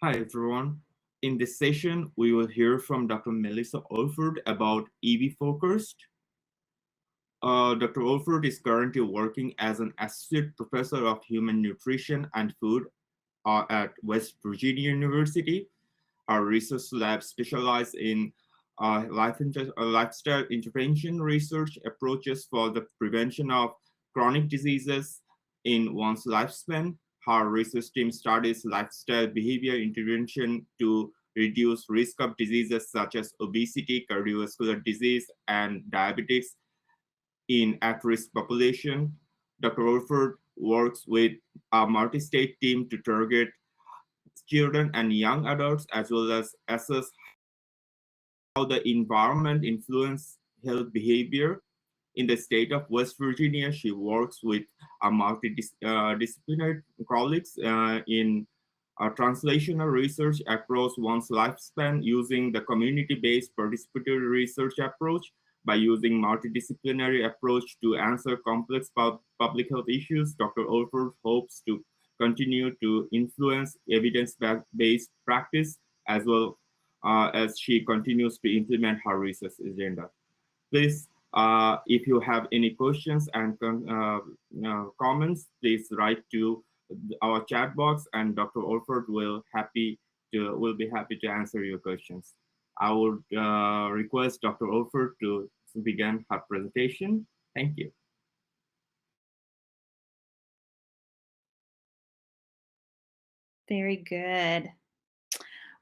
Hi, everyone. In this session, we will hear from Dr. Melissa Olfert about eB4CAST. Dr. Olfert is currently working as an associate professor of human nutrition and food at West Virginia University. Our research lab specializes in lifestyle intervention research approaches for the prevention of chronic diseases in one's lifespan. Our research team studies lifestyle behavior intervention to reduce risk of diseases such as obesity, cardiovascular disease, and diabetes in at-risk population. Dr. Olfert works with a multi-state team to target children and young adults, as well as assess how the environment influences health behavior. In the state of West Virginia, she works with a multidisciplinary colleagues in translational research across one's lifespan using the community-based participatory research approach. By using multidisciplinary approach to answer complex public health issues, Dr. Olfert hopes to continue to influence evidence-based practice as well as she continues to implement her research agenda. Please, if you have any questions and comments, please write to our chat box, and Dr. Olfert will be happy to answer your questions. I would request Dr. Olfert to begin her presentation. Thank you. Very good.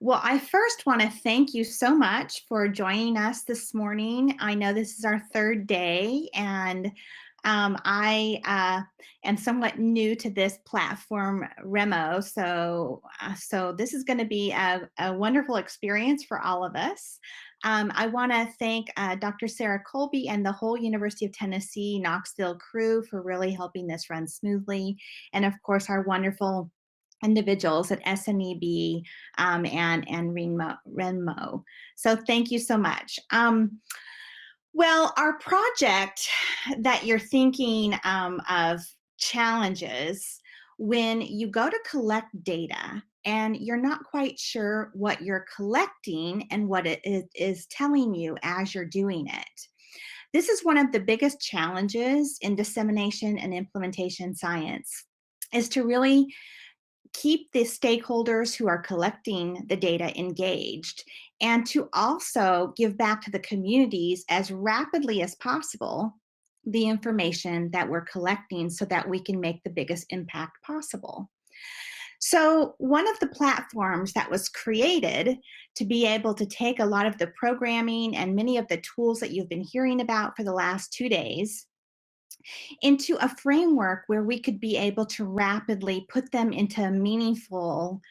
Well, I first want to thank you so much for joining us this morning. I know this is our third day, and I am somewhat new to this platform, Remo, so this is going to be a wonderful experience for all of us. I want to thank Dr. Sarah Colby and the whole University of Tennessee Knoxville crew for really helping this run smoothly, and of course our wonderful individuals at SNEB and Renmo. So thank you so much. Well, our project that you're thinking of challenges when you go to collect data and you're not quite sure what you're collecting and what it is telling you as you're doing it. This is one of the biggest challenges in dissemination and implementation science, is to really keep the stakeholders who are collecting the data engaged, and to also give back to the communities as rapidly as possible the information that we're collecting so that we can make the biggest impact possible. So one of the platforms that was created to be able to take a lot of the programming and many of the tools that you've been hearing about for the last 2 days into a framework where we could be able to rapidly put them into meaningful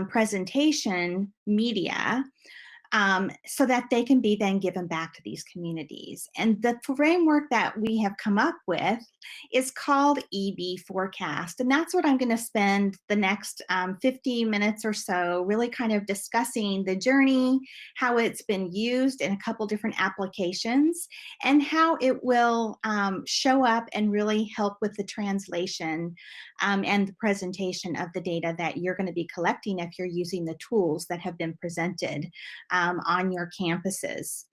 presentation media so that they can be then given back to these communities. And the framework that we have come up with is called eB4CAST. And that's what I'm going to spend the next 50 minutes or so really kind of discussing the journey, how it's been used in a couple different applications, and how it will show up and really help with the translation and the presentation of the data that you're going to be collecting if you're using the tools that have been presented on your campuses.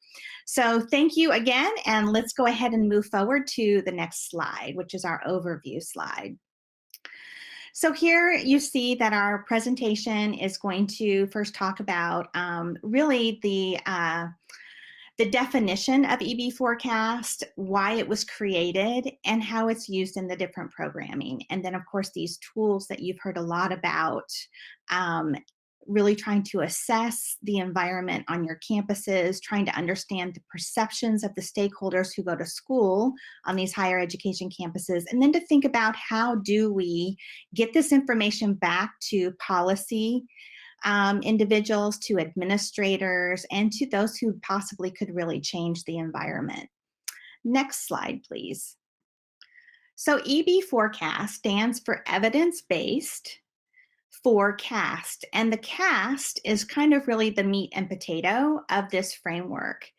So thank you again, and let's go ahead and move forward to the next slide, which is our overview slide. So here you see that our presentation is going to first talk about really the definition of eB4CAST, why it was created, and how it's used in the different programming. And then, of course, these tools that you've heard a lot about, really trying to assess the environment on your campuses, trying to understand the perceptions of the stakeholders who go to school on these higher education campuses, and then to think about how do we get this information back to policy individuals, to administrators, and to those who possibly could really change the environment. Next slide, please. So eB4CAST stands for evidence-based forecast, and the cast is kind of really the meat and potato of this framework.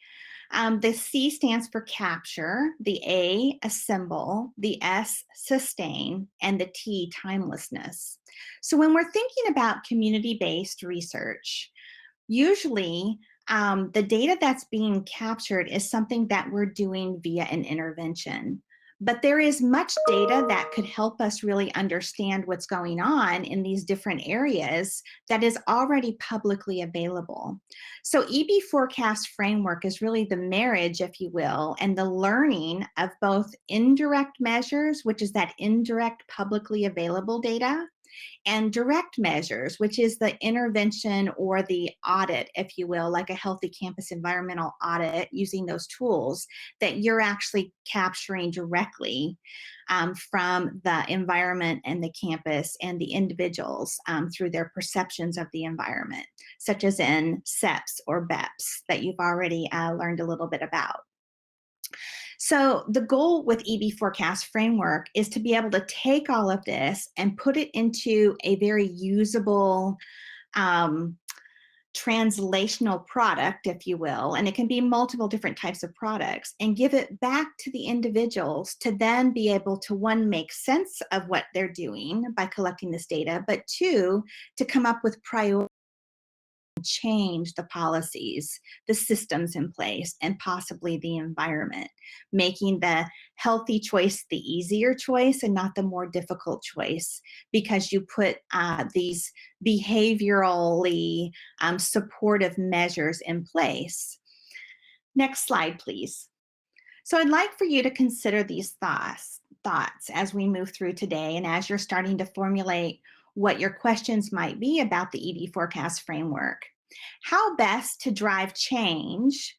The C stands for capture, the A, assemble, the S, sustain, and the T, timelessness. So when we're thinking about community-based research, usually the data that's being captured is something that we're doing via an intervention. But there is much data that could help us really understand what's going on in these different areas that is already publicly available. So eB4CAST framework is really the marriage, if you will, and the learning of both indirect measures, which is that indirect publicly available data, and direct measures, which is the intervention or the audit, if you will, like a healthy campus environmental audit using those tools that you're actually capturing directly from the environment and the campus and the individuals through their perceptions of the environment, such as in SEPs or BEPS that you've already learned a little bit about. So the goal with eB4CAST framework is to be able to take all of this and put it into a very usable translational product, if you will, and it can be multiple different types of products, and give it back to the individuals to then be able to, one, make sense of what they're doing by collecting this data, but two, to come up with priorities, change the policies, the systems in place, and possibly the environment, making the healthy choice the easier choice and not the more difficult choice, because you put these behaviorally supportive measures in place. Next slide, please. So I'd like for you to consider these thoughts as we move through today and as you're starting to formulate what your questions might be about the eB4CAST framework. How best to drive change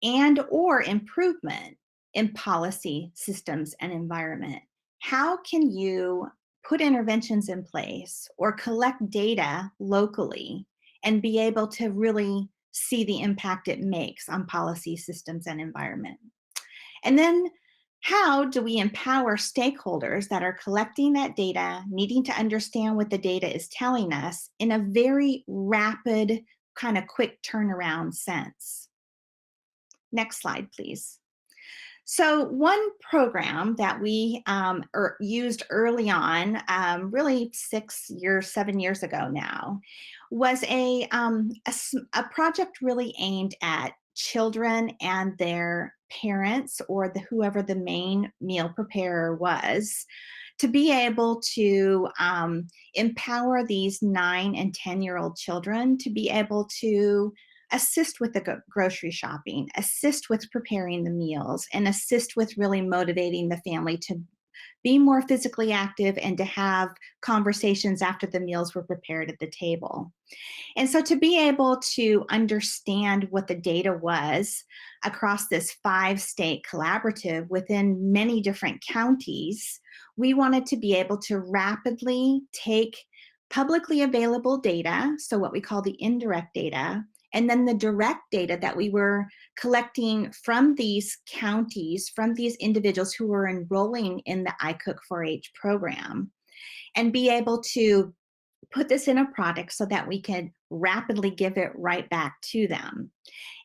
and or improvement in policy, systems, and environment? How can you put interventions in place or collect data locally and be able to really see the impact it makes on policy, systems, and environment? And then how do we empower stakeholders that are collecting that data, needing to understand what the data is telling us in a very rapid, kind of quick turnaround sense? Next slide, please. So one program that we used early on, really 7 years ago now, was a project really aimed at children and their parents, or whoever the main meal preparer was, to be able to empower these 9 and 10-year-old children to be able to assist with the grocery shopping, assist with preparing the meals, and assist with really motivating the family to be more physically active and to have conversations after the meals were prepared at the table. And so to be able to understand what the data was across this 5-state collaborative within many different counties, we wanted to be able to rapidly take publicly available data, so what we call the indirect data, and then the direct data that we were collecting from these counties, from these individuals who were enrolling in the iCook 4-H program, and be able to put this in a product so that we could rapidly give it right back to them.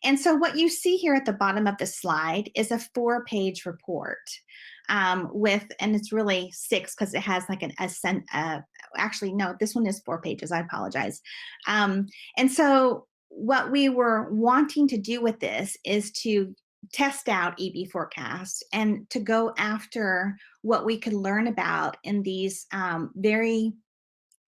And so what you see here at the bottom of the slide is a 4-page report and it's really 6 because it has like actually, no, this one is 4 pages, I apologize. And so what we were wanting to do with this is to test out eB4CAST and to go after what we could learn about in these very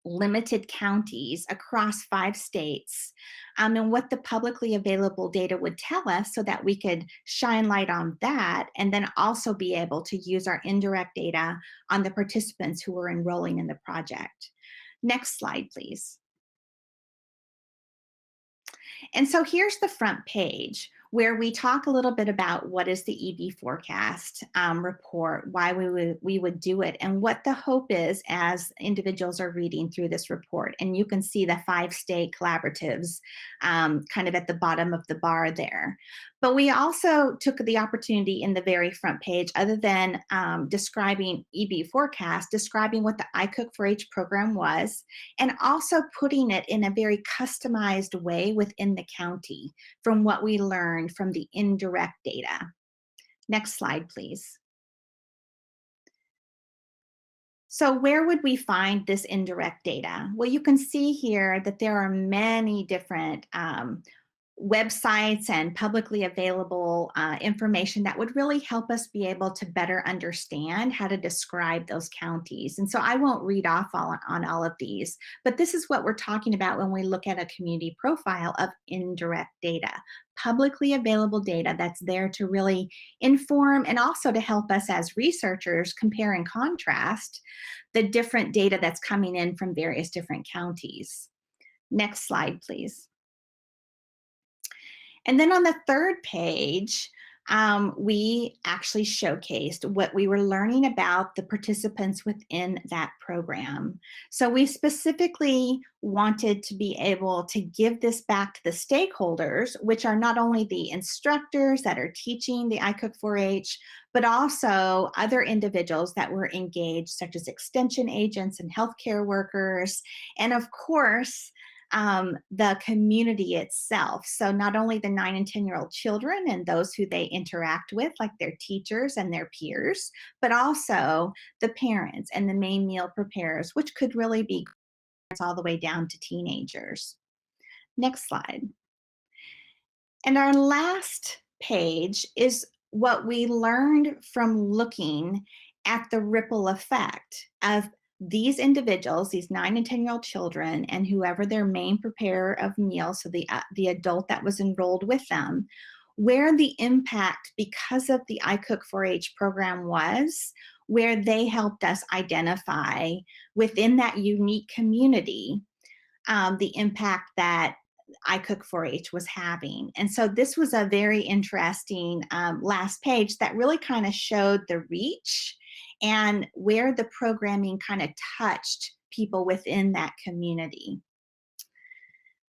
limited counties across 5 states, and what the publicly available data would tell us so that we could shine light on that, and then also be able to use our indirect data on the participants who were enrolling in the project. Next slide, please. And so here's the front page where we talk a little bit about what is the eB4CAST report, why we would do it, and what the hope is as individuals are reading through this report. And you can see the 5-state collaboratives kind of at the bottom of the bar there. But we also took the opportunity in the very front page, other than describing eB4CAST, describing what the iCook4H program was, and also putting it in a very customized way within the county from what we learned from the indirect data. Next slide, please. So where would we find this indirect data? Well, you can see here that there are many different websites and publicly available information that would really help us be able to better understand how to describe those counties. And so I won't read off on all of these, but this is what we're talking about when we look at a community profile of indirect data, publicly available data that's there to really inform and also to help us as researchers compare and contrast the different data that's coming in from various different counties. Next slide, please. And then on the third page, we actually showcased what we were learning about the participants within that program. So we specifically wanted to be able to give this back to the stakeholders, which are not only the instructors that are teaching the iCook4H, but also other individuals that were engaged, such as extension agents and healthcare workers, and of course, the community itself. So not only the 9 and 10-year-old children and those who they interact with, like their teachers and their peers, but also the parents and the main meal preparers, which could really be all the way down to teenagers. Next slide. And our last page is what we learned from looking at the ripple effect of these individuals, these 9 and 10-year-old children, and whoever their main preparer of meals, so the adult that was enrolled with them, where the impact because of the iCook4H program was, where they helped us identify within that unique community the impact that iCook4H was having. And so this was a very interesting last page that really kind of showed the reach and where the programming kind of touched people within that community.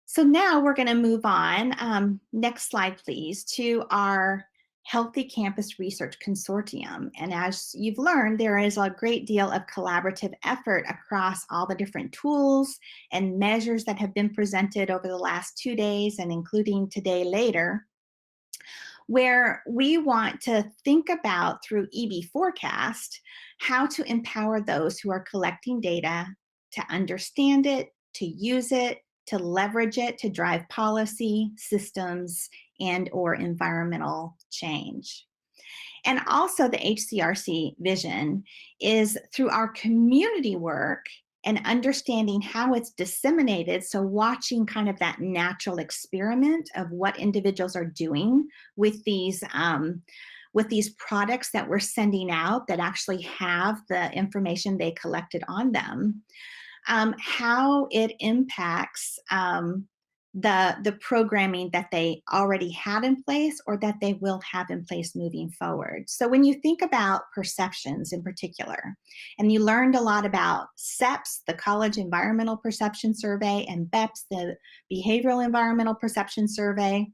So now we're going to move on. Next slide, please, to our Healthy Campus Research Consortium. And as you've learned, there is a great deal of collaborative effort across all the different tools and measures that have been presented over the last 2 days and including today later, where we want to think about through eB4CAST how to empower those who are collecting data to understand it, to use it, to leverage it to drive policy, systems, and or environmental change. And also the HCRC vision is through our community work and understanding how it's disseminated, so watching kind of that natural experiment of what individuals are doing with these products that we're sending out that actually have the information they collected on them. How it impacts the programming that they already had in place or that they will have in place moving forward. So when you think about perceptions in particular, and you learned a lot about CEPS, the College Environmental Perception Survey, and BEPS, the Behavioral Environmental Perception Survey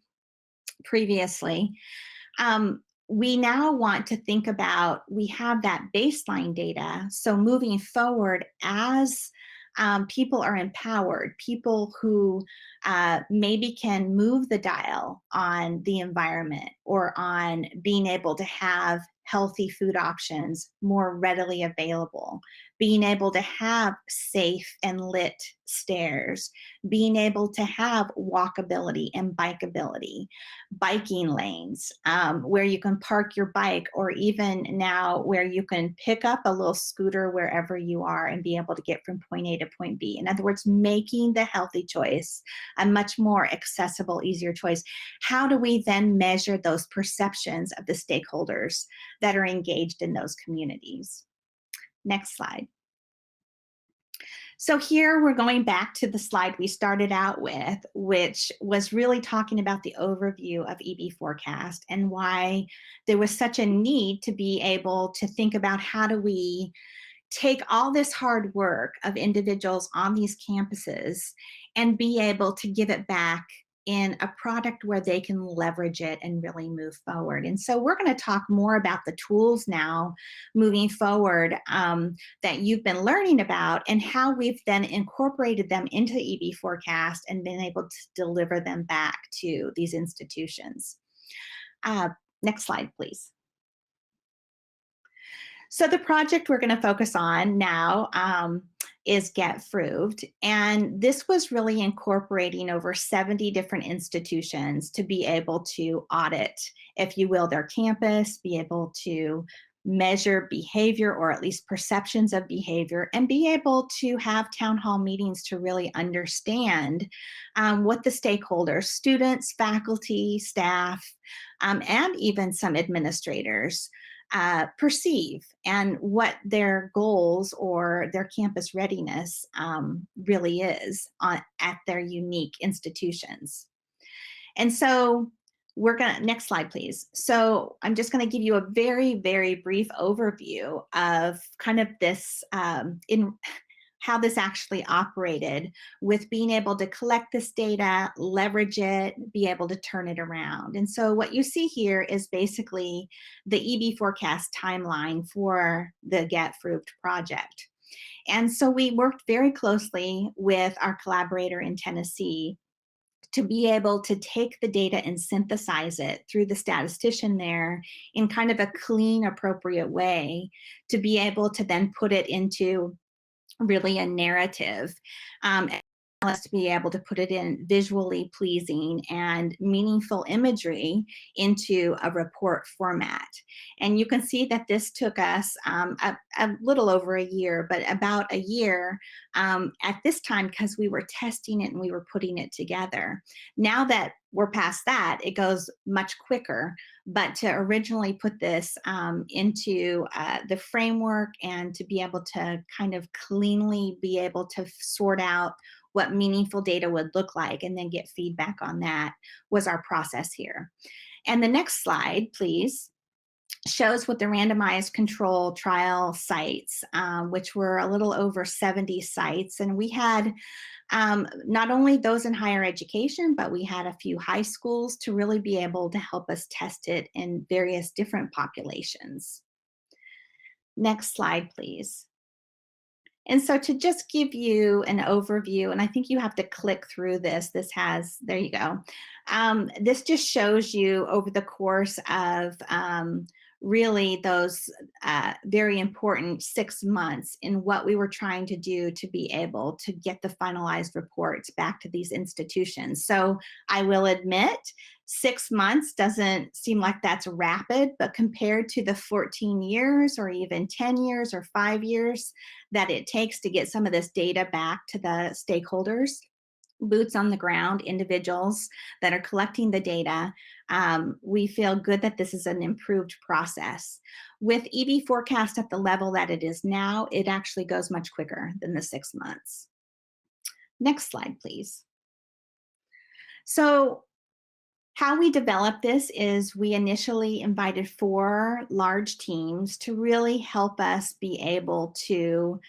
previously, we now want to think about, we have that baseline data. So moving forward, as people are empowered, people who maybe can move the dial on the environment or on being able to have healthy food options more readily available, being able to have safe and lit stairs, being able to have walkability and bikeability, biking lanes where you can park your bike, or even now where you can pick up a little scooter wherever you are and be able to get from point A to point B. In other words, making the healthy choice a much more accessible, easier choice. How do we then measure those perceptions of the stakeholders that are engaged in those communities? Next slide. So here we're going back to the slide we started out with, which was really talking about the overview of eB4CAST and why there was such a need to be able to think about how do we take all this hard work of individuals on these campuses and be able to give it back in a product where they can leverage it and really move forward. And so we're going to talk more about the tools now moving forward that you've been learning about, and how we've then incorporated them into eB4CAST and been able to deliver them back to these institutions. Next slide, please. So the project we're going to focus on now is Get Proved. And this was really incorporating over 70 different institutions to be able to audit, if you will, their campus, be able to measure behavior, or at least perceptions of behavior, and be able to have town hall meetings to really understand what the stakeholders, students, faculty, staff, and even some administrators perceive, and what their goals or their campus readiness really is at their unique institutions. And so we're gonna, next slide, please. So I'm just gonna give you a very, very brief overview of kind of this in how this actually operated, with being able to collect this data, leverage it, be able to turn it around. And so what you see here is basically the eB4CAST timeline for the Get Proved project. And so we worked very closely with our collaborator in Tennessee to be able to take the data and synthesize it through the statistician there in kind of a clean, appropriate way, to be able to then put it into really a narrative, us to be able to put it in visually pleasing and meaningful imagery into a report format. And you can see that this took us a little over a year, but about a year at this time, because we were testing it and we were putting it together. Now that we're past that, it goes much quicker. But to originally put this into the framework, and to be able to kind of cleanly be able to sort out what meaningful data would look like and then get feedback on that, was our process here. And the next slide, please, shows what the randomized control trial sites, which were a little over 70 sites. And we had not only those in higher education, but we had a few high schools to really be able to help us test it in various different populations. Next slide, please. And so to just give you an overview, and I think you have to click through this. This has, there you go. This just shows you over the course of really those very important 6 months in what we were trying to do to be able to get the finalized reports back to these institutions. So I will admit, 6 months doesn't seem like that's rapid, but compared to the 14 years or even 10 years or 5 years that it takes to get some of this data back to the stakeholders, boots on the ground individuals that are collecting the data, we feel good that this is an improved process. With eB4CAST at the level that it is now, it actually goes much quicker than the 6 months. Next slide, please. So how we developed this is we initially invited 4 large teams to really help us be able to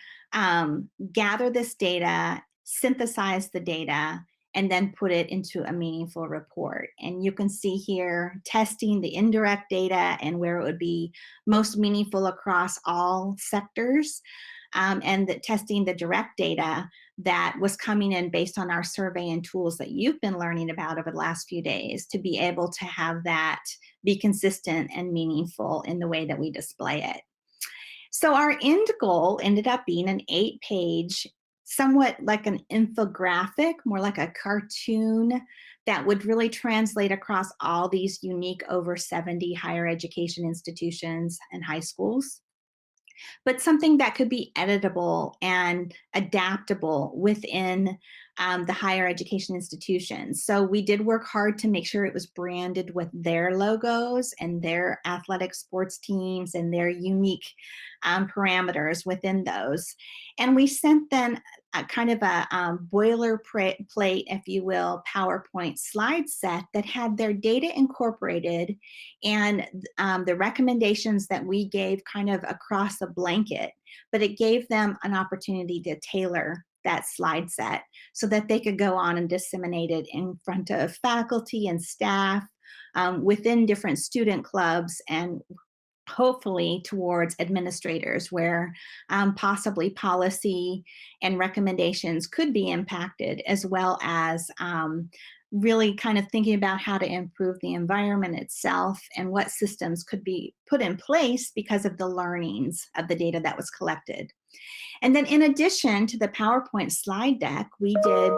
gather this data, synthesize the data, and then put it into a meaningful report. And you can see here testing the indirect data and where it would be most meaningful across all sectors, and testing the direct data that was coming in based on our survey and tools that you've been learning about over the last few days, to be able to have that be consistent and meaningful in the way that we display it. So our end goal ended up being an 8-page, somewhat like an infographic, more like a cartoon, that would really translate across all these unique over 70 higher education institutions and high schools, but something that could be editable and adaptable within the higher education institutions. So we did work hard to make sure it was branded with their logos and their athletic sports teams and their unique parameters within those. And we sent them a kind of a boilerplate, if you will, PowerPoint slide set that had their data incorporated, and the recommendations that we gave kind of across the blanket, but it gave them an opportunity to tailor that slide set so that they could go on and disseminate it in front of faculty and staff, within different student clubs, and hopefully towards administrators, where possibly policy and recommendations could be impacted, as well as really kind of thinking about how to improve the environment itself and what systems could be put in place because of the learnings of the data that was collected. And then in addition to the PowerPoint slide deck, we did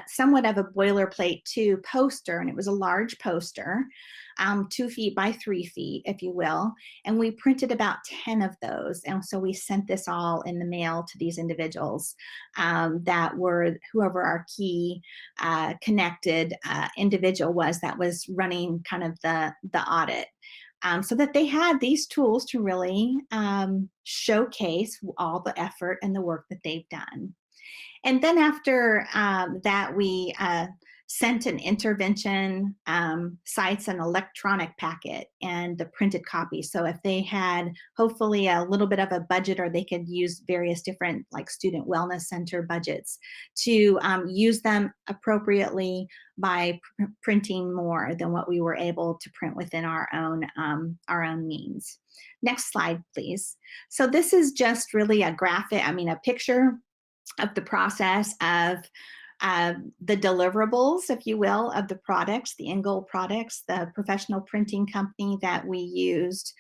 somewhat of a boilerplate too poster, and it was a large poster, 2 feet by 3 feet, if you will, and we printed about 10 of those, and so we sent this all in the mail to these individuals that were whoever our key connected individual was that was running kind of the audit. So that they had these tools to really showcase all the effort and the work that they've done. And then after that, we sent an intervention sites an electronic packet and the printed copy. So if they had hopefully a little bit of a budget, or they could use various different like student wellness center budgets to use them appropriately by printing more than what we were able to print within our own means. Next slide, please. So this is just really a graphic, a picture of the process of the deliverables, if you will, of the products, the Ingold products. The professional printing company that we used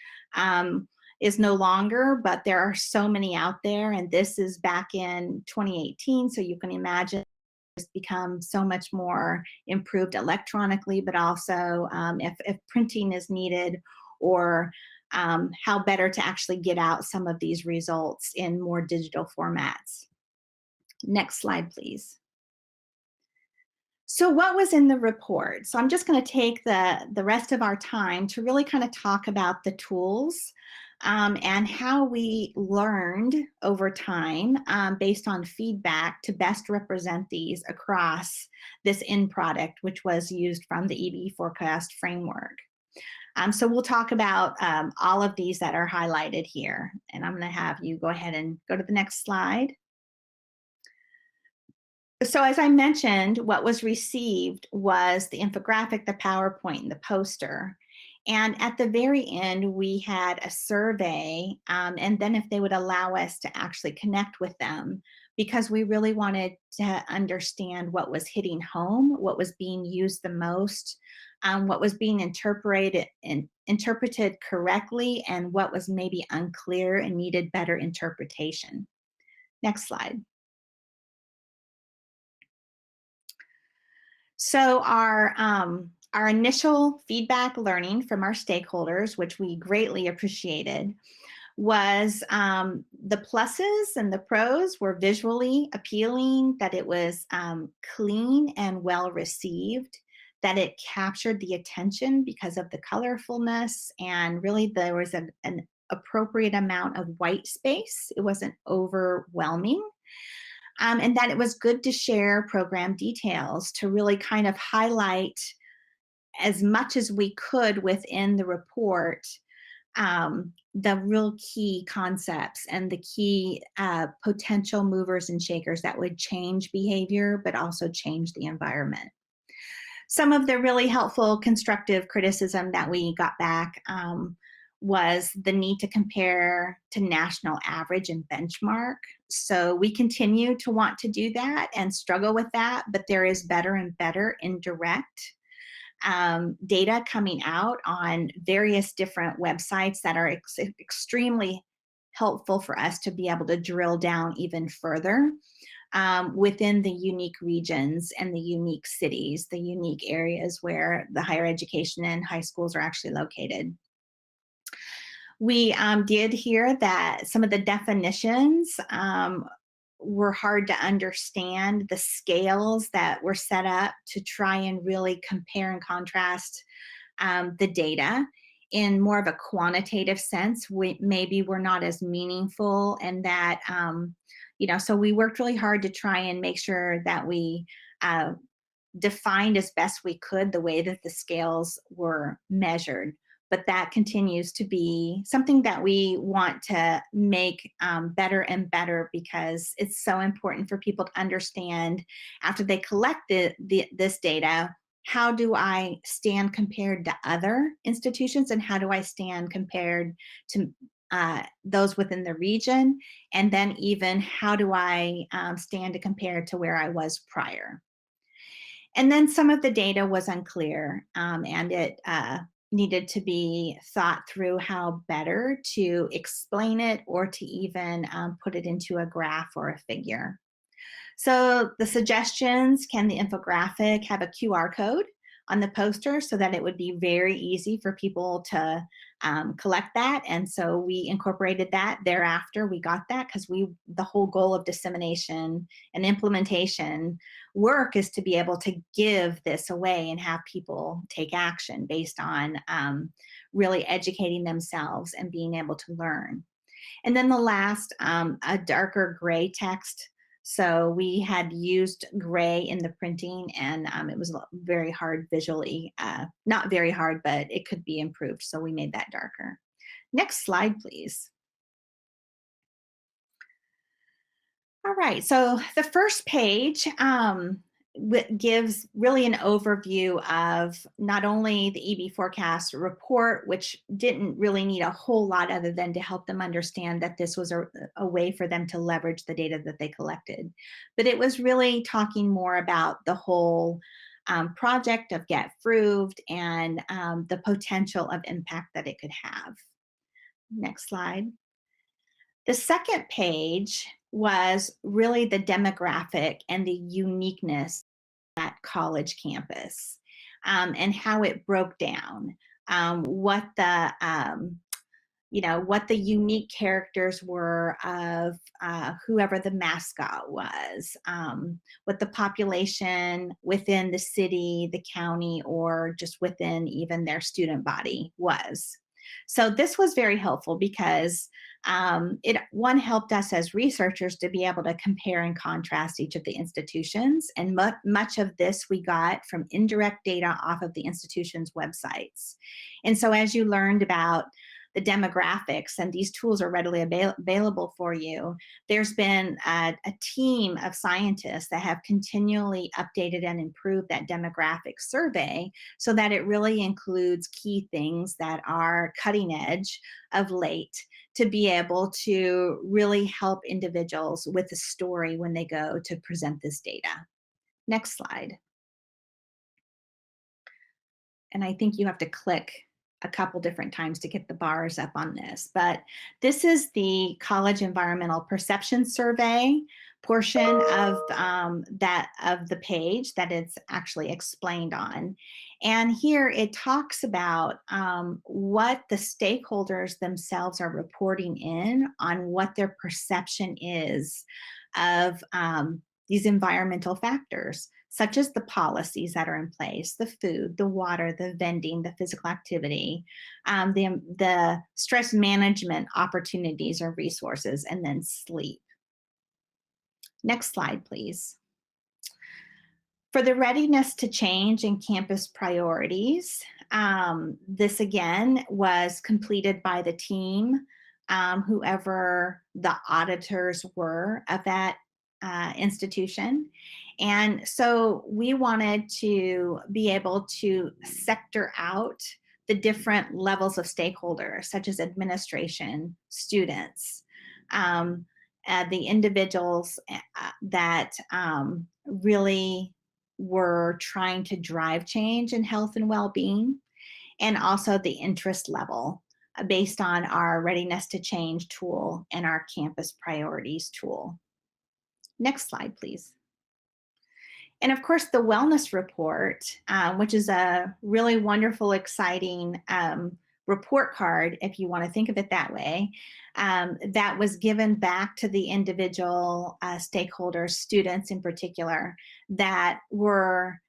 is no longer, but there are so many out there, and this is back in 2018, so you can imagine it's become so much more improved electronically, but also if printing is needed, or how better to actually get out some of these results in more digital formats. Next slide, please. So what was in the report? So I'm just going to take the rest of our time to really kind of talk about the tools and how we learned over time based on feedback to best represent these across this end product, which was used from the eB4CAST framework. So we'll talk about all of these that are highlighted here. And I'm going to have you go ahead and go to the next slide. So as I mentioned, what was received was the infographic, the PowerPoint, and the poster. And at the very end, we had a survey, and then if they would allow us to actually connect with them, because we really wanted to understand what was hitting home, what was being used the most, what was being interpreted correctly, and what was maybe unclear and needed better interpretation. Next slide. So our initial feedback learning from our stakeholders, which we greatly appreciated, was the pluses and the pros were visually appealing, that it was clean and well received, that it captured the attention because of the colorfulness, and really there was an appropriate amount of white space. It wasn't overwhelming. And that it was good to share program details to really kind of highlight as much as we could within the report, the real key concepts and the key potential movers and shakers that would change behavior, but also change the environment. Some of the really helpful constructive criticism that we got back was the need to compare to national average and benchmark. So we continue to want to do that and struggle with that, but there is better and better indirect data coming out on various different websites that are extremely helpful for us to be able to drill down even further within the unique regions and the unique cities, the unique areas where the higher education and high schools are actually located. We did hear that some of the definitions were hard to understand, the scales that were set up to try and really compare and contrast the data in more of a quantitative sense. Maybe were not as meaningful, and that, so we worked really hard to try and make sure that we defined as best we could the way that the scales were measured. but that continues to be something that we want to make better and better, because it's so important for people to understand after they collect this data, how do I stand compared to other institutions, and how do I stand compared to those within the region, and then even how do I stand to compare to where I was prior. And then some of the data was unclear, and it needed to be thought through how better to explain it, or to even put it into a graph or a figure. So the suggestions: can the infographic have a QR code on the poster so that it would be very easy for people to collect that? And so we incorporated that thereafter. We got that because the whole goal of dissemination and implementation work is to be able to give this away and have people take action based on really educating themselves and being able to learn. And then the last, a darker gray text. So we had used gray in the printing, and it was very hard visually. Not very hard, but it could be improved. So we made that darker. Next slide, please. All right, so the first page gives really an overview of not only the eB4CAST report, which didn't really need a whole lot other than to help them understand that this was a way for them to leverage the data that they collected, but it was really talking more about the whole project of Get Proved and the potential of impact that it could have. Next slide. The second page was really the demographic and the uniqueness at college campus, and how it broke down, what the what the unique characters were of whoever the mascot was, what the population within the city, the county, or just within even their student body was. So this was very helpful because it helped us as researchers to be able to compare and contrast each of the institutions, and much of this we got from indirect data off of the institution's websites. And so as you learned about the demographics, and these tools are readily available for you, there's been a team of scientists that have continually updated and improved that demographic survey so that it really includes key things that are cutting edge of late, to be able to really help individuals with a story when they go to present this data. Next slide. And I think you have to click a couple different times to get the bars up on this, but this is the College Environmental Perception Survey portion of the page that it's actually explained on. And here it talks about what the stakeholders themselves are reporting in on what their perception is of these environmental factors, such as the policies that are in place, the food, the water, the vending, the physical activity, the stress management opportunities or resources, and then sleep. Next slide, please. For the readiness to change in campus priorities, this again was completed by the team, whoever the auditors were of that institution. And so we wanted to be able to sector out the different levels of stakeholders, such as administration, students, the individuals that really were trying to drive change in health and well-being, and also the interest level based on our readiness to change tool and our campus priorities tool. Next slide, please. And of course, the wellness report, which is a really wonderful, exciting report card, if you want to think of it that way, that was given back to the individual stakeholders, students in particular, that were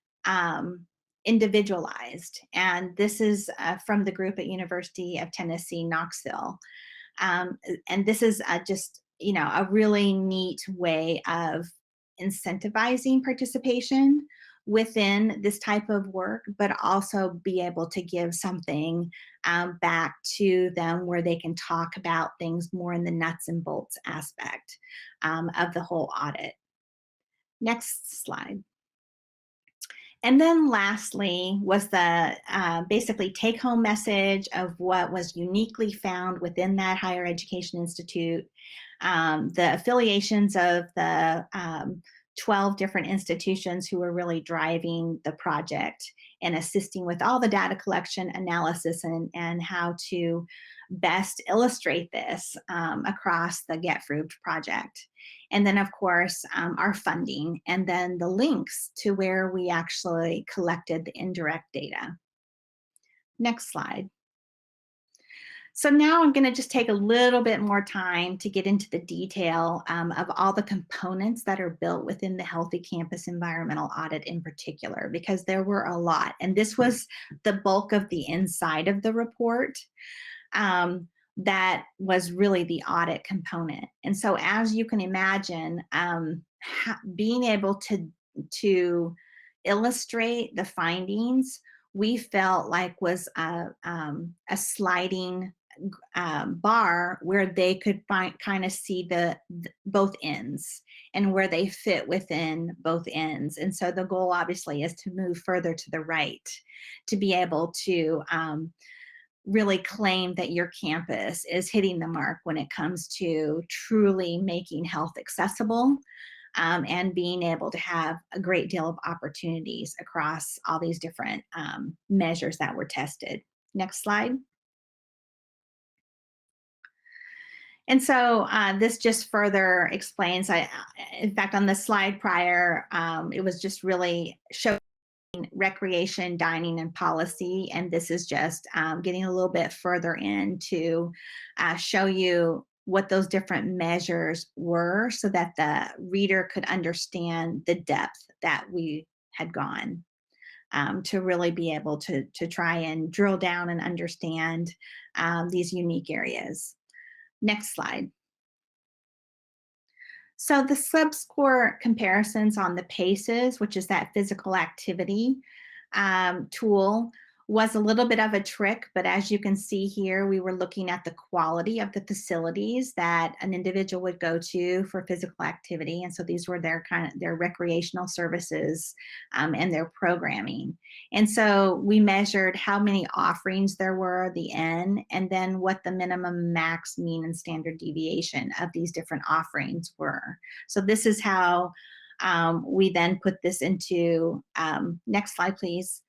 individualized. And this is from the group at University of Tennessee, Knoxville. And this is just, a really neat way of incentivizing participation within this type of work, but also be able to give something back to them where they can talk about things more in the nuts and bolts aspect of the whole audit. Next slide. And then lastly was the basically take-home message of what was uniquely found within that higher education institute, the affiliations of the 12 different institutions who were really driving the project and assisting with all the data collection, analysis, and how to best illustrate this across the Get Fruit project. And then, of course, our funding, and then the links to where we actually collected the indirect data. Next slide. So now I'm going to just take a little bit more time to get into the detail of all the components that are built within the Healthy Campus Environmental Audit in particular, because there were a lot. And this was the bulk of the inside of the report. That was really the audit component. And so as you can imagine, being able to illustrate the findings, we felt like was a sliding bar where they could kind of see the both ends and where they fit within both ends. And so the goal obviously is to move further to the right to be able to really claim that your campus is hitting the mark when it comes to truly making health accessible and being able to have a great deal of opportunities across all these different measures that were tested. Next slide. And so this just further explains, in fact, on the slide prior, it was just really showing recreation, dining, and policy. And this is just getting a little bit further in to show you what those different measures were so that the reader could understand the depth that we had gone to really be able to try and drill down and understand these unique areas. Next slide. So the subscore comparisons on the PACES, which is that physical activity tool, was a little bit of a trick, but as you can see here, we were looking at the quality of the facilities that an individual would go to for physical activity. And so these were their recreational services and their programming. And so we measured how many offerings there were, the N, and then what the minimum, max, mean, and standard deviation of these different offerings were. So this is how we then put this into, next slide, please.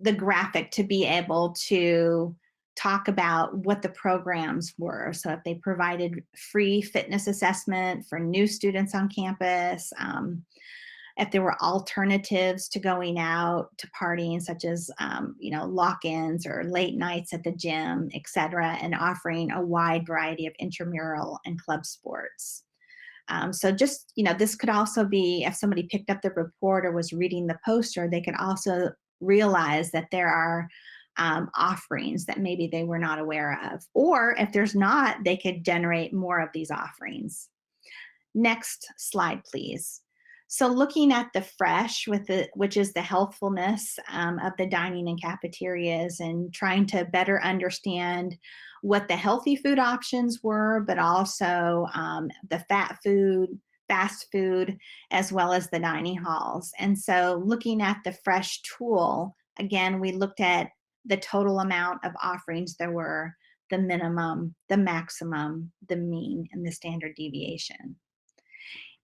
The graphic to be able to talk about what the programs were. So if they provided free fitness assessment for new students on campus, if there were alternatives to going out to partying, such as lock-ins or late nights at the gym, et cetera, and offering a wide variety of intramural and club sports. So just, this could also be, if somebody picked up the report or was reading the poster, they could also realize that there are offerings that maybe they were not aware of. Or if there's not, they could generate more of these offerings. Next slide, please. So looking at the fresh, which is the healthfulness of the dining and cafeterias, and trying to better understand what the healthy food options were, but also the fast food, as well as the dining halls. And so looking at the fresh tool, again, we looked at the total amount of offerings there were, the minimum, the maximum, the mean, and the standard deviation.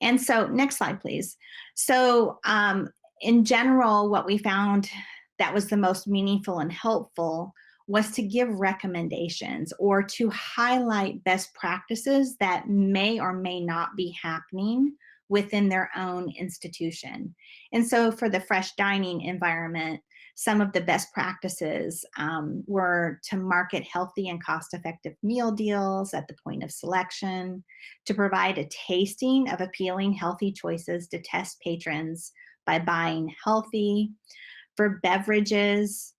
And so next slide, please. So in general, what we found that was the most meaningful and helpful was to give recommendations or to highlight best practices that may or may not be happening within their own institution. And so for the fresh dining environment, some of the best practices were to market healthy and cost-effective meal deals at the point of selection, to provide a tasting of appealing healthy choices to test patrons by buying healthy, for beverages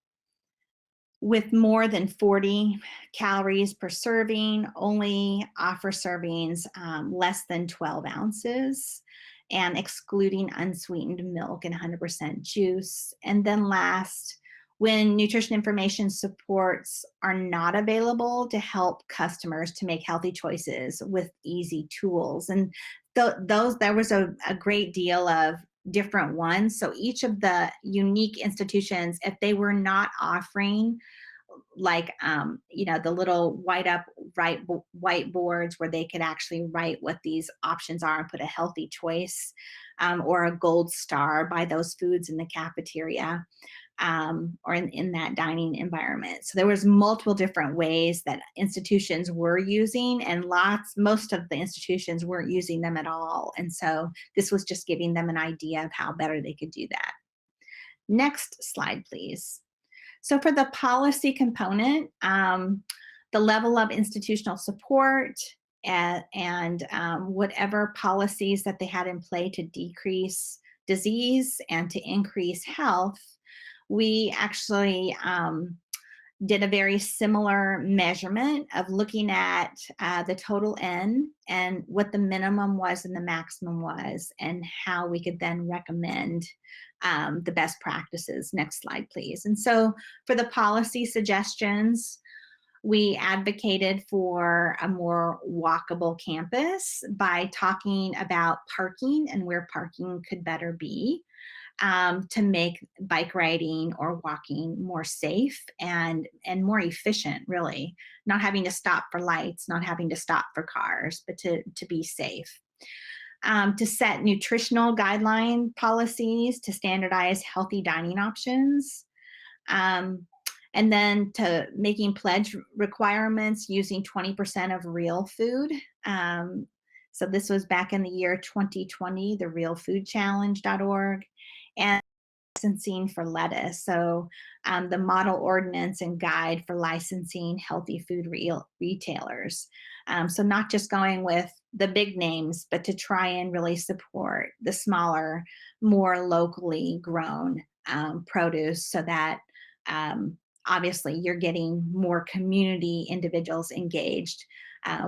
with more than 40 calories per serving, only offer servings less than 12 ounces. and excluding unsweetened milk and 100% juice. And then last, when nutrition information supports are not available, to help customers to make healthy choices with easy tools. And there was a great deal of different ones. So each of the unique institutions, if they were not offering like the little whiteboards where they could actually write what these options are and put a healthy choice or a gold star by those foods in the cafeteria, or in that dining environment. So there was multiple different ways that institutions were using, and most of the institutions weren't using them at all. And so this was just giving them an idea of how better they could do that. Next slide, please. So for the policy component, the level of institutional support and whatever policies that they had in play to decrease disease and to increase health, we actually did a very similar measurement of looking at the total N and what the minimum was and the maximum was, and how we could then recommend the best practices. Next slide, please. And so for the policy suggestions, we advocated for a more walkable campus by talking about parking and where parking could better be, to make bike riding or walking more safe and more efficient, really. Not having to stop for lights, not having to stop for cars, but to be safe. To set nutritional guideline policies to standardize healthy dining options. And then to making pledge requirements using 20% of real food. So this was back in the year 2020, the realfoodchallenge.org. And licensing for lettuce. So the model ordinance and guide for licensing healthy food retailers. So not just going with the big names, but to try and really support the smaller, more locally grown produce, so that obviously you're getting more community individuals engaged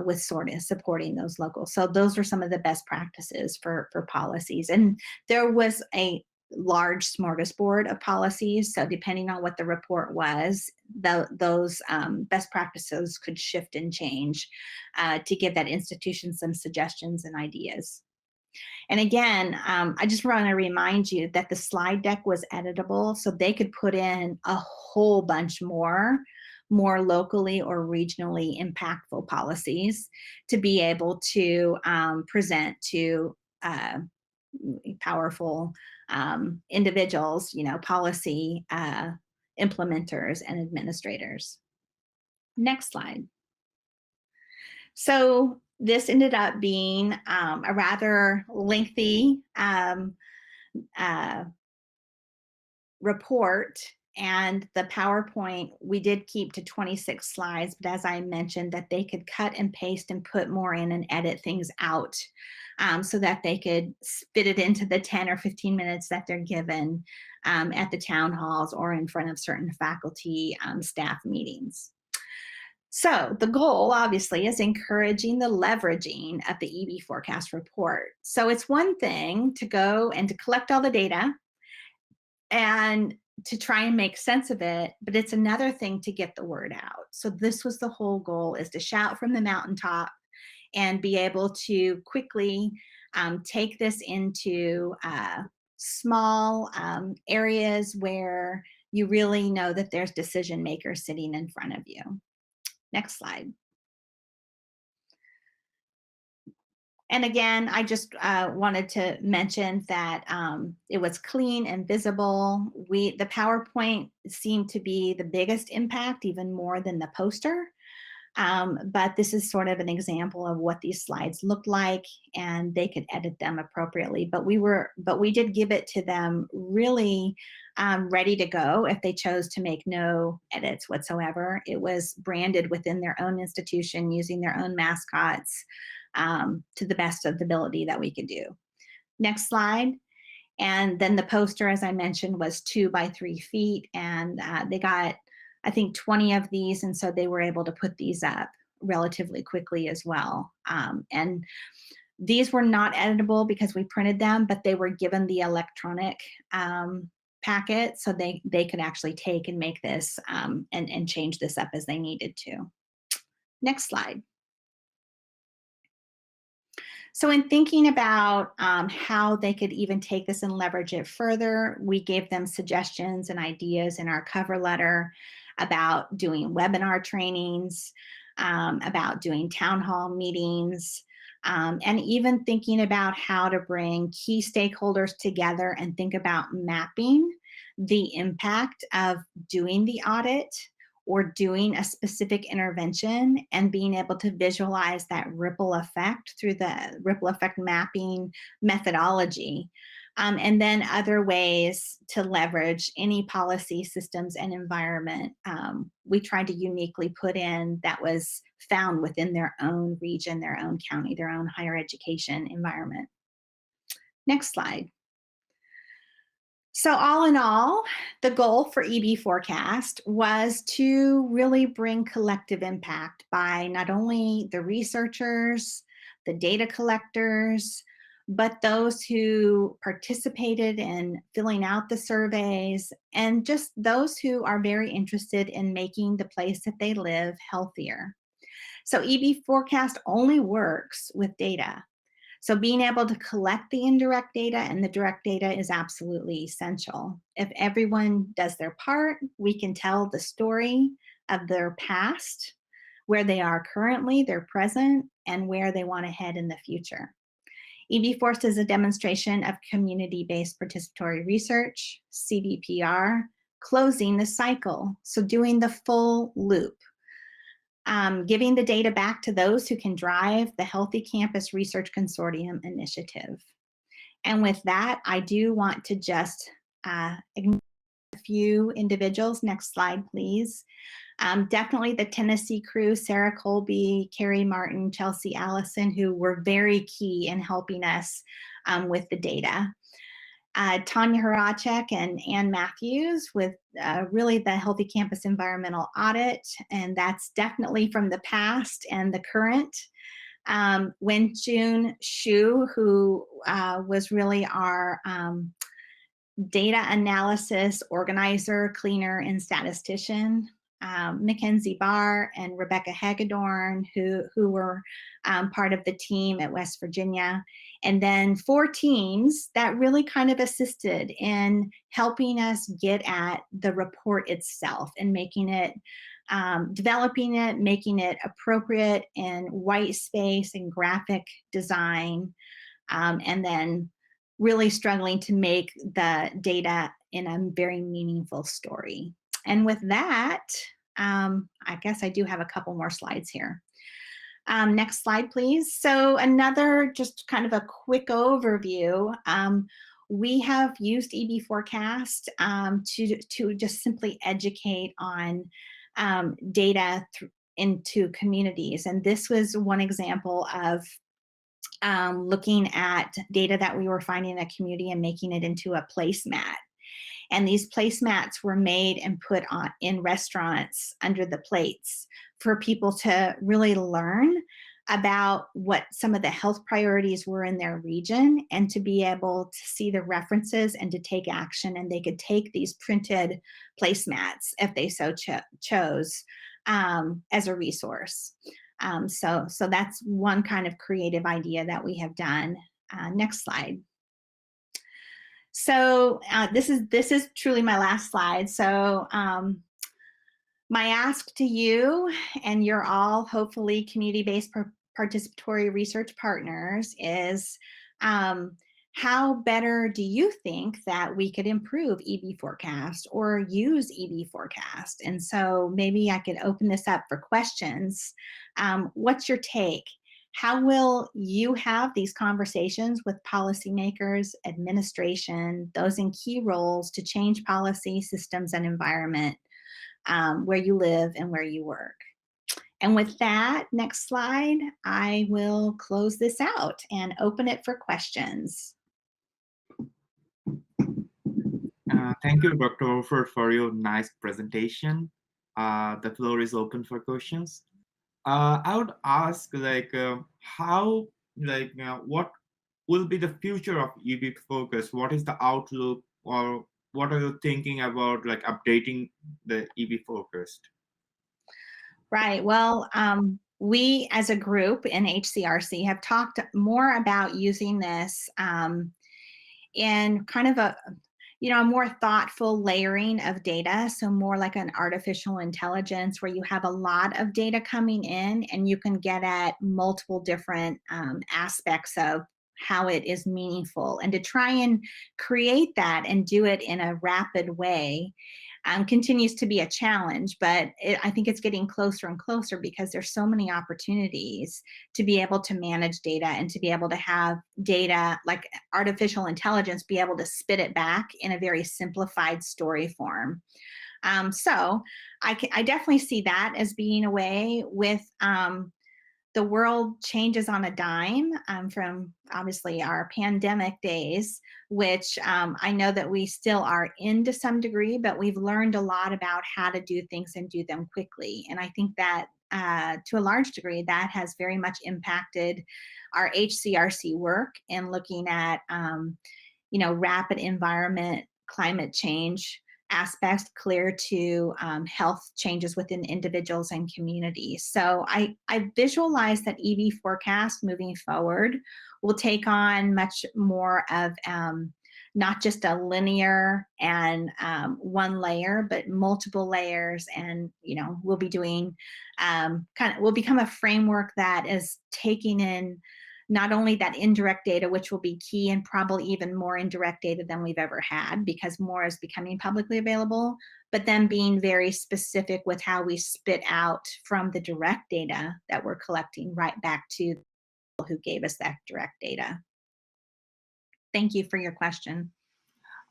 with sort of supporting those locals. So those were some of the best practices for policies. And there was a large smorgasbord of policies. So depending on what the report was, those best practices could shift and change to give that institution some suggestions and ideas. And again, I just want to remind you that the slide deck was editable, so they could put in a whole bunch more locally or regionally impactful policies to be able to present to powerful individuals, policy implementers and administrators. Next slide. So this ended up being a rather lengthy report, and the PowerPoint we did keep to 26 slides, but as I mentioned, that they could cut and paste and put more in and edit things out, so that they could fit it into the 10 or 15 minutes that they're given at the town halls or in front of certain faculty staff meetings. So the goal, obviously, is encouraging the leveraging of the eB4CAST report. So it's one thing to go and to collect all the data and to try and make sense of it, but it's another thing to get the word out. So this was the whole goal, is to shout from the mountaintop and be able to quickly take this into small areas where you really know that there's decision makers sitting in front of you. Next slide. And again, I just wanted to mention that it was clean and visible. The PowerPoint seemed to be the biggest impact, even more than the poster. But this is sort of an example of what these slides look like, and they could edit them appropriately. But we did give it to them really ready to go if they chose to make no edits whatsoever. It was branded within their own institution, using their own mascots, to the best of the ability that we could do. Next slide. And then the poster, as I mentioned, was 2 by 3 feet, and they got, I think, 20 of these, and so they were able to put these up relatively quickly as well. And These were not editable because we printed them, but they were given the electronic packet, so they could actually take and make this and change this up as they needed to. Next slide. So in thinking about how they could even take this and leverage it further, we gave them suggestions and ideas in our cover letter about doing webinar trainings, about doing town hall meetings, and even thinking about how to bring key stakeholders together and think about mapping the impact of doing the audit or doing a specific intervention and being able to visualize that ripple effect through the ripple effect mapping methodology. And then other ways to leverage any policy, systems, and environment we tried to uniquely put in that was found within their own region, their own county, their own higher education environment. Next slide. So all in all, the goal for eB4CAST was to really bring collective impact by not only the researchers, the data collectors, but those who participated in filling out the surveys and just those who are very interested in making the place that they live healthier. So eB4CAST only works with data. So being able to collect the indirect data and the direct data is absolutely essential. If everyone does their part, we can tell the story of their past, where they are currently, their present, and where they want to head in the future. eB4CAST is a demonstration of community-based participatory research, CBPR, closing the cycle, so doing the full loop. Giving the data back to those who can drive the Healthy Campus Research Consortium initiative. And with that, I do want to just acknowledge a few individuals. Next slide, please. Definitely the Tennessee crew, Sarah Colby, Carrie Martin, Chelsea Allison, who were very key in helping us with the data. Tanya Horacek and Ann Matthews with really the Healthy Campus Environmental Audit, and that's definitely from the past and the current. Wenjun Xu, who was really our data analysis organizer, cleaner, and statistician. Mackenzie Barr and Rebecca Hagedorn, who were part of the team at West Virginia. And then 4 teams that really kind of assisted in helping us get at the report itself and making it, developing it, making it appropriate in white space and graphic design, and then really struggling to make the data in a very meaningful story. And with that, I guess I do have a couple more slides here. Next slide, please. So another just kind of a quick overview. We have used eB4CAST to just simply educate on data into communities. And this was one example of looking at data that we were finding in a community and making it into a placemat. And these placemats were made and put on in restaurants under the plates for people to really learn about what some of the health priorities were in their region and to be able to see the references and to take action. And they could take these printed placemats if they so chose as a resource. So that's one kind of creative idea that we have done. Next slide. So this is truly my last slide. So my ask to you, and you're all hopefully community-based participatory research partners, is how better do you think that we could improve eB4CAST or use eB4CAST? And so maybe I could open this up for questions. What's your take? How will you have these conversations with policymakers, administration, those in key roles to change policy, systems, and environment where you live and where you work? And with that, next slide, I will close this out and open it for questions. Thank you, Dr. Olfert, for your nice presentation. The floor is open for questions. I would ask, like, how like what will be the future of EV focus? What is the outlook, or what are you thinking about like updating the EV focused? Right. Well, we as a group in HCRC have talked more about using this in kind of a more thoughtful layering of data. So more like an artificial intelligence where you have a lot of data coming in and you can get at multiple different aspects of how it is meaningful, and to try and create that and do it in a rapid way continues to be a challenge, but I think it's getting closer and closer because there's so many opportunities to be able to manage data and to be able to have data like artificial intelligence be able to spit it back in a very simplified story form. So I definitely see that as being a way with the world changes on a dime from obviously our pandemic days, which I know that we still are in to some degree, but we've learned a lot about how to do things and do them quickly. And I think that to a large degree, that has very much impacted our HCRC work in looking at rapid environment, climate change aspects clear to health changes within individuals and communities. So I visualize that eB4CAST moving forward will take on much more of not just a linear and one layer, but multiple layers. And, we'll be doing will become a framework that is taking in not only that indirect data, which will be key, and probably even more indirect data than we've ever had because more is becoming publicly available, but then being very specific with how we spit out from the direct data that we're collecting right back to the people who gave us that direct data. Thank you for your question.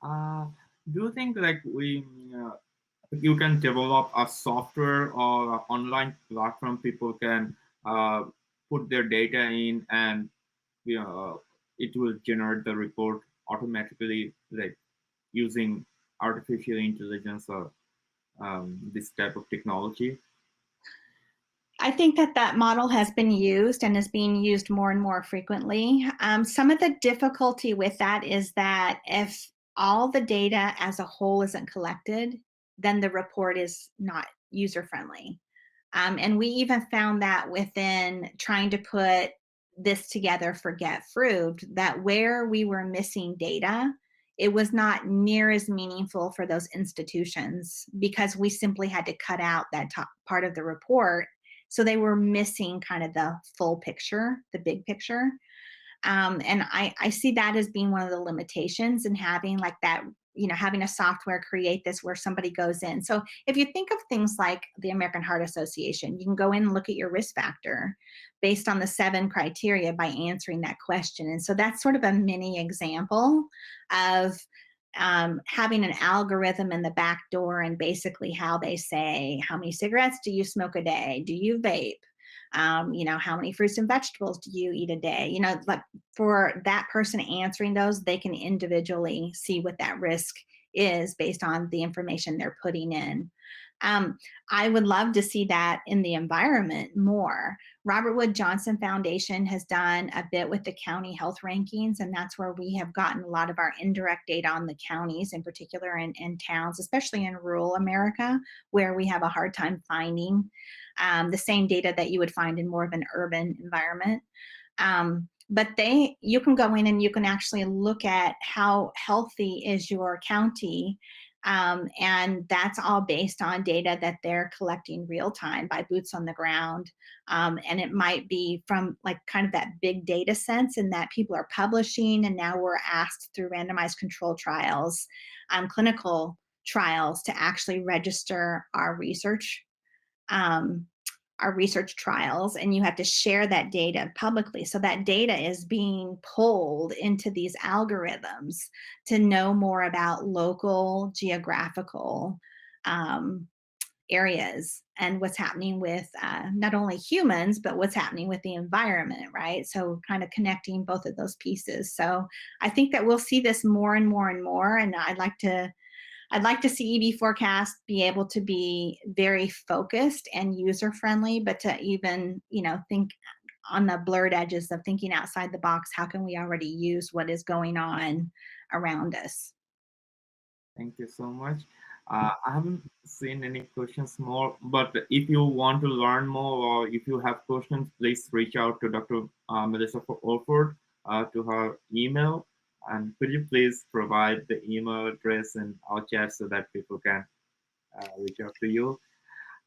Uh, do you think like you can develop a software or an online platform people can uh, put their data in, and it will generate the report automatically, like using artificial intelligence or this type of technology? I think that model has been used and is being used more and more frequently. Some of the difficulty with that is that if all the data as a whole isn't collected, then the report is not user friendly. And we even found that within trying to put this together for Get Fruit, that where we were missing data, it was not near as meaningful for those institutions because we simply had to cut out that top part of the report. So they were missing kind of the full picture, the big picture. And I see that as being one of the limitations in having like that, having a software create this where somebody goes in. So if you think of things like the American Heart Association, you can go in and look at your risk factor based on the 7 criteria by answering that question. And so that's sort of a mini example of having an algorithm in the back door and basically how they say, how many cigarettes do you smoke a day? Do you vape? How many fruits and vegetables do you eat a day? Like for that person answering those, they can individually see what that risk is based on the information they're putting in. I would love to see that in the environment more. Robert Wood Johnson Foundation has done a bit with the county health rankings, and that's where we have gotten a lot of our indirect data on the counties in particular and towns, especially in rural America, where we have a hard time finding the same data that you would find in more of an urban environment. But you can go in and you can actually look at how healthy is your county. And that's all based on data that they're collecting real time by boots on the ground. And it might be from like kind of that big data sense in that people are publishing, and now we're asked through randomized control trials, clinical trials, to actually register um, our research trials, and you have to share that data publicly. So that data is being pulled into these algorithms to know more about local geographical areas and what's happening with not only humans, but what's happening with the environment, right? So kind of connecting both of those pieces. So I think that we'll see this more and more and more, and I'd like to see eB4CAST be able to be very focused and user friendly, but to even, think on the blurred edges of thinking outside the box. How can we already use what is going on around us? Thank you so much. I haven't seen any questions more, but if you want to learn more or if you have questions, please reach out to Dr. Melissa Olfert to her email. And could you please provide the email address in our chat so that people can reach out to you?